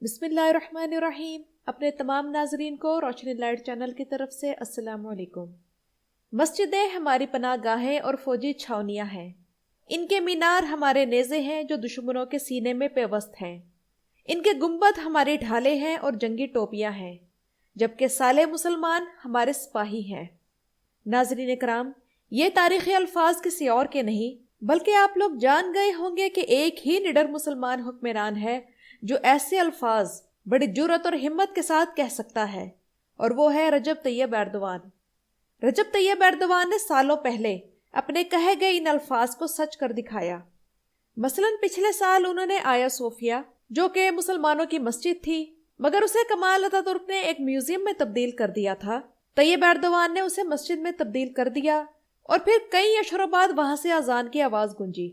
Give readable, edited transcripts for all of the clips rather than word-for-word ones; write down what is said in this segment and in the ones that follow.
بسم اللہ الرحمن الرحیم۔ اپنے تمام ناظرین کو روشنی لائٹ چینل کی طرف سے السلام علیکم۔ مسجدیں ہماری پناہ گاہیں اور فوجی چھاونیاں ہیں۔ ان کے مینار ہمارے نیزے ہیں جو دشمنوں کے سینے میں پیوست ہیں۔ ان کے گنبد ہماری ڈھالیں ہیں اور جنگی ٹوپیاں ہیں، جبکہ صالح مسلمان ہمارے سپاہی ہیں۔ ناظرین کرام، یہ تاریخی الفاظ کسی اور کے نہیں بلکہ آپ لوگ جان گئے ہوں گے کہ ایک ہی نڈر مسلمان حکمران ہے جو ایسے الفاظ بڑی جرأت اور ہمت کے ساتھ کہہ سکتا ہے، اور وہ ہے رجب طیب ایردوان۔ رجب طیب ایردوان نے سالوں پہلے اپنے کہے گئے ان الفاظ کو سچ کر دکھایا۔ مثلا پچھلے سال انہوں نے آیا صوفیہ، جو کہ مسلمانوں کی مسجد تھی مگر اسے کمال اتا ترک نے ایک میوزیم میں تبدیل کر دیا تھا، طیب ایردوان نے اسے مسجد میں تبدیل کر دیا اور پھر کئی اشہروں بعد وہاں سے اذان کی آواز گونجی۔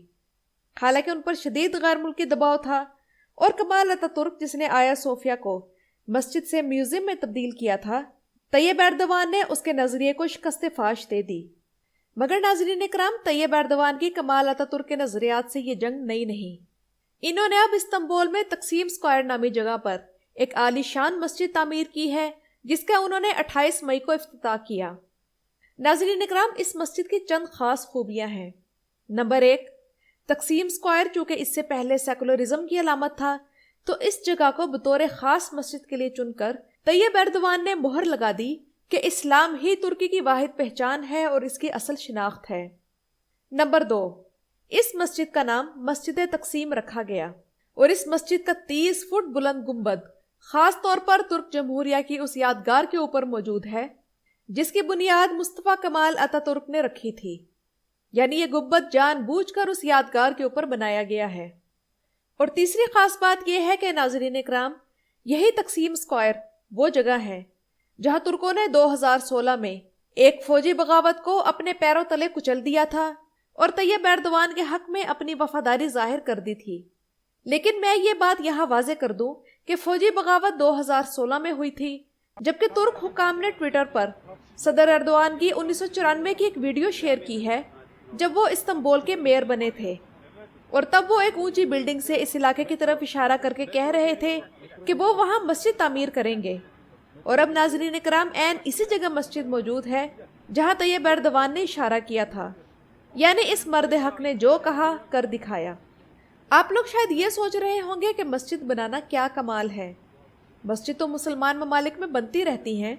حالانکہ ان پر شدید غیر ملکی دباؤ تھا، اور کمال اتا ترک جس نے آیا صوفیہ کو مسجد سے میوزیم میں تبدیل کیا تھا، طیب ایردوان نے اس کے نظریے کو شکست فاش دے دی۔ مگر ناظرین اکرام، طیب ایردوان کی کمال اتا ترک کے نظریات سے یہ جنگ نئی نہیں۔ انہوں نے اب استنبول میں تقسیم اسکوائر نامی جگہ پر ایک عالی شان مسجد تعمیر کی ہے، جس کا انہوں نے 28 مئی کو افتتاح کیا۔ ناظرین اکرام، اس مسجد کی چند خاص خوبیاں ہیں۔ نمبر 1، تقسیم اسکوائر چونکہ اس سے پہلے سیکولرزم کی علامت تھا، تو اس جگہ کو بطور خاص مسجد کے لیے چن کر طیب ایردوان نے مہر لگا دی کہ اسلام ہی ترکی کی واحد پہچان ہے اور اس کی اصل شناخت ہے۔ نمبر 2، اس مسجد کا نام مسجد تقسیم رکھا گیا، اور اس مسجد کا 30 فٹ بلند گنبد خاص طور پر ترک جمہوریہ کی اس یادگار کے اوپر موجود ہے جس کی بنیاد مصطفیٰ کمال اتا ترک نے رکھی تھی، یعنی یہ گنبد جان بوجھ کر اس یادگار کے اوپر بنایا گیا ہے۔ اور تیسری خاص بات یہ ہے کہ ناظرین اکرام، یہی تقسیم اسکوائر وہ جگہ ہے جہاں ترکوں نے 2016 میں ایک فوجی بغاوت کو اپنے پیروں تلے کچل دیا تھا اور طیب ایردوان کے حق میں اپنی وفاداری ظاہر کر دی تھی۔ لیکن میں یہ بات یہاں واضح کر دوں کہ فوجی بغاوت 2016 میں ہوئی تھی، جبکہ ترک حکام نے ٹویٹر پر صدر ایردوان کی 1994 کی ایک ویڈیو شیئر کی ہے جب وہ استنبول کے میئر بنے تھے، اور تب وہ ایک اونچی بلڈنگ سے اس علاقے کی طرف اشارہ کر کے کہہ رہے تھے کہ وہ وہاں مسجد تعمیر کریں گے۔ اور اب ناظرین اکرام، عین اسی جگہ مسجد موجود ہے جہاں طیب ایردوان نے اشارہ کیا تھا، یعنی اس مرد حق نے جو کہا کر دکھایا۔ آپ لوگ شاید یہ سوچ رہے ہوں گے کہ مسجد بنانا کیا کمال ہے، مسجد تو مسلمان ممالک میں بنتی رہتی ہیں۔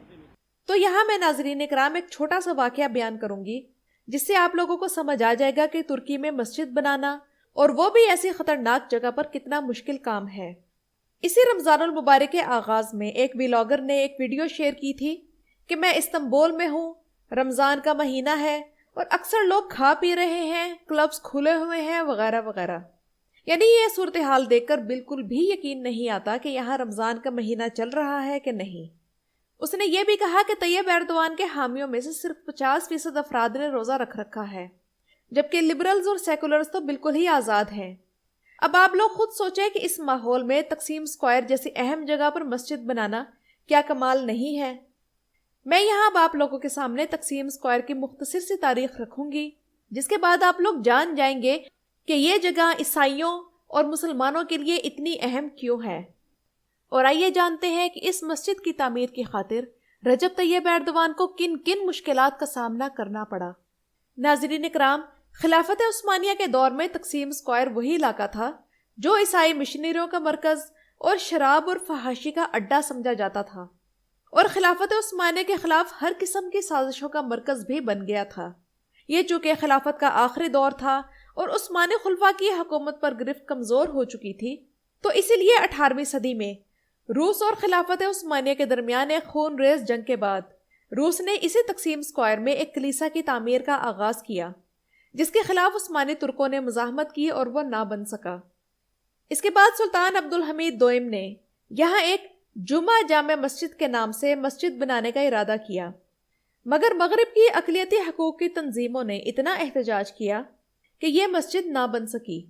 تو یہاں میں ناظرین اکرام ایک چھوٹا سا واقعہ بیان کروں گی جس سے آپ لوگوں کو سمجھ آ جائے گا کہ ترکی میں مسجد بنانا، اور وہ بھی ایسی خطرناک جگہ پر، کتنا مشکل کام ہے۔ اسی رمضان المبارک کے آغاز میں ایک ویلاگر نے ایک ویڈیو شیئر کی تھی کہ میں استنبول میں ہوں، رمضان کا مہینہ ہے اور اکثر لوگ کھا پی رہے ہیں، کلبز کھلے ہوئے ہیں وغیرہ وغیرہ۔ یعنی یہ صورتحال دیکھ کر بالکل بھی یقین نہیں آتا کہ یہاں رمضان کا مہینہ چل رہا ہے کہ نہیں۔ اس نے یہ بھی کہا کہ طیب ایردوان کے حامیوں میں سے صرف 50% افراد نے روزہ رکھ رکھا ہے، جبکہ لبرلز اور سیکولرز تو بالکل ہی آزاد ہیں۔ اب آپ لوگ خود سوچیں کہ اس ماحول میں تقسیم اسکوائر جیسی اہم جگہ پر مسجد بنانا کیا کمال نہیں ہے۔ میں یہاں اب آپ لوگوں کے سامنے تقسیم اسکوائر کی مختصر سی تاریخ رکھوں گی، جس کے بعد آپ لوگ جان جائیں گے کہ یہ جگہ عیسائیوں اور مسلمانوں کے لیے اتنی اہم کیوں ہے۔ اور آئیے جانتے ہیں کہ اس مسجد کی تعمیر کی خاطر رجب طیب ایردوان کو کن کن مشکلات کا سامنا کرنا پڑا۔ ناظرین اکرام، خلافت عثمانیہ کے دور میں تقسیم اسکوائر وہی علاقہ تھا جو عیسائی مشنریوں کا مرکز اور شراب اور فحاشی کا اڈا سمجھا جاتا تھا، اور خلافت عثمانیہ کے خلاف ہر قسم کی سازشوں کا مرکز بھی بن گیا تھا۔ یہ چونکہ خلافت کا آخری دور تھا اور عثمانی خلفاء کی حکومت پر گرفت کمزور ہو چکی تھی، تو اسی لیے 18ویں صدی میں روس اور خلافت عثمانیہ کے درمیان ایک خون ریز جنگ کے بعد روس نے اسی تقسیم اسکوائر میں ایک کلیسا کی تعمیر کا آغاز کیا، جس کے خلاف عثمانی ترکوں نے مزاحمت کی اور وہ نہ بن سکا۔ اس کے بعد سلطان عبدالحمید دوئم نے یہاں ایک جمعہ جامع مسجد کے نام سے مسجد بنانے کا ارادہ کیا، مگر مغرب کی اقلیتی حقوق کی تنظیموں نے اتنا احتجاج کیا کہ یہ مسجد نہ بن سکی۔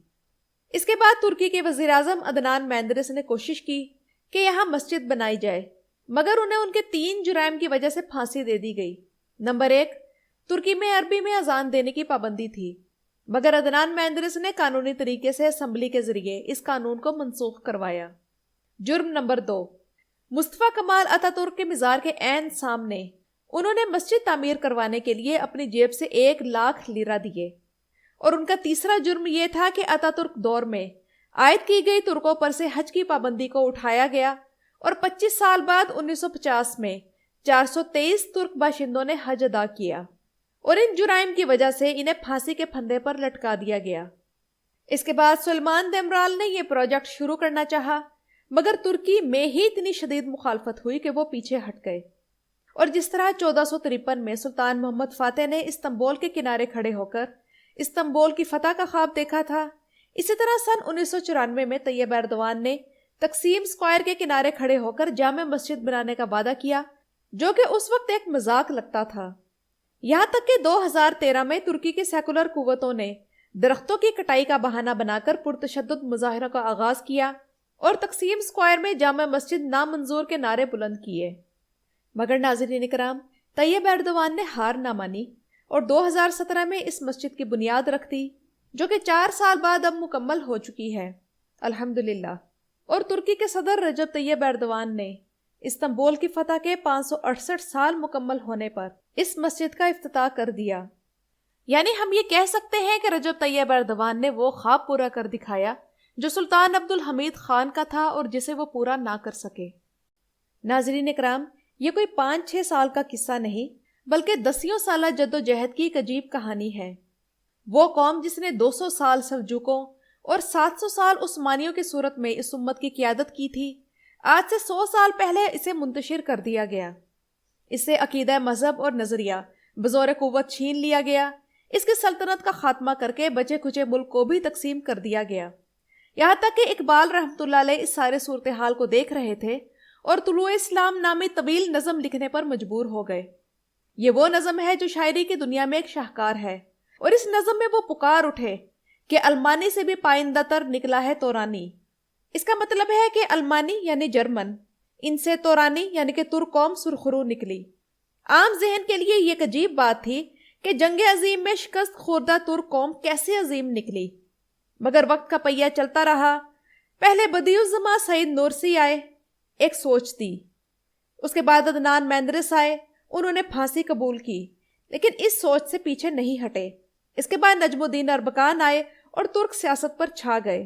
اس کے بعد ترکی کے وزیر اعظم عدنان مینڈرس نے کوشش کی کہ یہاں مسجد بنائی جائے، مگر انہیں ان کے 3 جرائم کی وجہ سے پھانسی دے دی گئی۔ نمبر 1، ترکی میں عربی میں اذان دینے کی پابندی تھی، مگر عدنان مینڈرس نے قانونی طریقے سے اسمبلی کے ذریعے اس قانون کو منسوخ کروایا۔ جرم نمبر 2، مصطفیٰ کمال اتاترک کے مزار کے عین سامنے انہوں نے مسجد تعمیر کروانے کے لیے اپنی جیب سے 1,00,000 لیرہ دیے۔ اور ان کا تیسرا جرم یہ تھا کہ اتاترک دور میں عائد کی گئی ترکوں پر سے حج کی پابندی کو اٹھایا گیا اور 25 سال بعد 1950 میں 423 ترک باشندوں نے حج ادا کیا اور ان جرائم کی وجہ سے انہیں پھانسی کے پھندے پر لٹکا دیا گیا۔ اس کے بعد سلیمان دیمرال نے یہ پروجیکٹ شروع کرنا چاہا، مگر ترکی میں ہی اتنی شدید مخالفت ہوئی کہ وہ پیچھے ہٹ گئے۔ اور جس طرح 1453 میں سلطان محمد فاتح نے استنبول کے کنارے کھڑے ہو کر استنبول کی فتح کا خواب دیکھا تھا، اسی طرح سن 1994 میں طیب ایردوان نے تقسیم اسکوائر کے کنارے کھڑے ہو کر جامع مسجد بنانے کا وعدہ کیا، جو کہ اس وقت ایک مذاق لگتا تھا۔ یہاں تک کہ 2013 میں ترکی کی سیکولر قوتوں نے درختوں کی کٹائی کا بہانہ بنا کر پرتشدد مظاہروں کا آغاز کیا اور تقسیم اسکوائر میں جامع مسجد نامنظور کے نعرے بلند کیے۔ مگر ناظرین کرام، طیب ایردوان نے ہار نہ مانی اور 2017 میں اس مسجد کی بنیاد رکھ دی، جو کہ 4 سال بعد اب مکمل ہو چکی ہے الحمدللہ۔ اور ترکی کے صدر رجب طیب ایردوان نے استنبول کی فتح کے 568 سال مکمل ہونے پر اس مسجد کا افتتاح کر دیا۔ یعنی ہم یہ کہہ سکتے ہیں کہ رجب طیب ایردوان نے وہ خواب پورا کر دکھایا جو سلطان عبدالحمید خان کا تھا اور جسے وہ پورا نہ کر سکے۔ ناظرین اکرام، یہ کوئی 5-6 سال کا قصہ نہیں بلکہ 10 سالہ جد و جہد کی ایک عجیب کہانی ہے۔ وہ قوم جس نے 200 سال سلجوقوں اور 700 سال عثمانیوں کی صورت میں اس امت کی قیادت کی تھی، آج سے 100 سال پہلے اسے منتشر کر دیا گیا۔ اس سے عقیدہ، مذہب اور نظریہ بزور قوت چھین لیا گیا۔ اس کی سلطنت کا خاتمہ کر کے بچے کھچے ملک کو بھی تقسیم کر دیا گیا۔ یہاں تک کہ اقبال رحمۃ اللہ علیہ اس سارے صورتحال کو دیکھ رہے تھے اور طلوع اسلام نامی طویل نظم لکھنے پر مجبور ہو گئے۔ یہ وہ نظم ہے جو شاعری کی دنیا میں ایک شاہکار ہے، اور اس نظم میں وہ پکار اٹھے کہ المانی سے بھی پائندہ تر نکلا ہے تورانی۔ اس کا مطلب ہے کہ المانی یعنی جرمن، ان سے تورانی یعنی کہ ترک قوم سرخرو نکلی۔ عام ذہن کے لیے یہ ایک عجیب بات تھی کہ جنگ عظیم میں شکست خوردہ ترک قوم کیسے عظیم نکلی، مگر وقت کا پہیہ چلتا رہا۔ پہلے بدیع الزماں سعید نورسی آئے، ایک سوچ دی۔ اس کے بعد عدنان مندرس آئے، انہوں نے پھانسی قبول کی لیکن اس سوچ سے پیچھے نہیں ہٹے۔ اس کے بعد نجم الدین اربکان آئے اور ترک سیاست پر چھا گئے،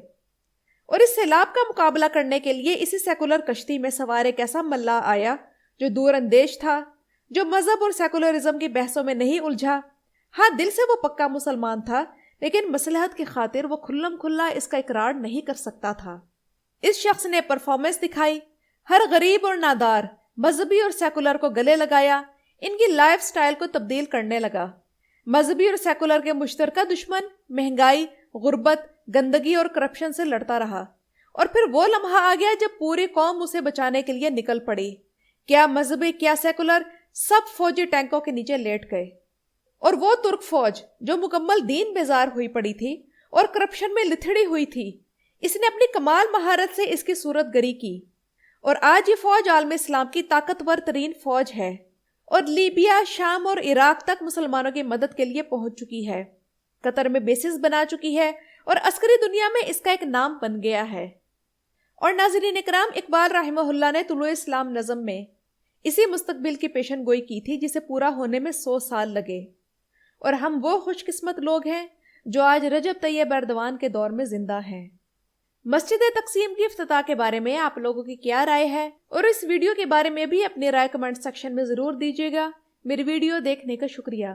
اور اس سیلاب کا مقابلہ کرنے کے لیے اسی سیکولر کشتی میں سوار ایک ایسا ملاح آیا جو دور اندیش تھا، جو مذہب اور سیکولرزم کی بحثوں میں نہیں الجھا۔ ہاں، دل سے وہ پکا مسلمان تھا، لیکن مصلحت کی خاطر وہ کھلم کھلا اس کا اقرار نہیں کر سکتا تھا۔ اس شخص نے پرفارمنس دکھائی، ہر غریب اور نادار، مذہبی اور سیکولر کو گلے لگایا، ان کی لائف سٹائل کو تبدیل کرنے لگا۔ مذہبی اور سیکولر کے مشترکہ دشمن مہنگائی، غربت، گندگی اور کرپشن سے لڑتا رہا، اور پھر وہ لمحہ آ گیا جب پوری قوم اسے بچانے کے لیے نکل پڑی۔ کیا مذہبی کیا سیکولر، سب فوجی ٹینکوں کے نیچے لیٹ گئے، اور وہ ترک فوج جو مکمل دین بیزار ہوئی پڑی تھی اور کرپشن میں لتھڑی ہوئی تھی، اس نے اپنی کمال مہارت سے اس کی صورت گری کی، اور آج یہ فوج عالم اسلام کی طاقتور ترین فوج ہے اور لیبیا، شام اور عراق تک مسلمانوں کی مدد کے لیے پہنچ چکی ہے، قطر میں بیسز بنا چکی ہے اور عسکری دنیا میں اس کا ایک نام بن گیا ہے۔ اور ناظرین اکرام، اقبال رحمہ اللہ نے طلوع اسلام نظم میں اسی مستقبل کی پیشن گوئی کی تھی جسے پورا ہونے میں 100 سال لگے، اور ہم وہ خوش قسمت لوگ ہیں جو آج رجب طیب ایردوان کے دور میں زندہ ہیں۔ مسجد تقسیم کی افتتاح کے بارے میں آپ لوگوں کی کیا رائے ہے، اور اس ویڈیو کے بارے میں بھی اپنی رائے کمنٹ سیکشن میں ضرور دیجیے گا۔ میری ویڈیو دیکھنے کا شکریہ۔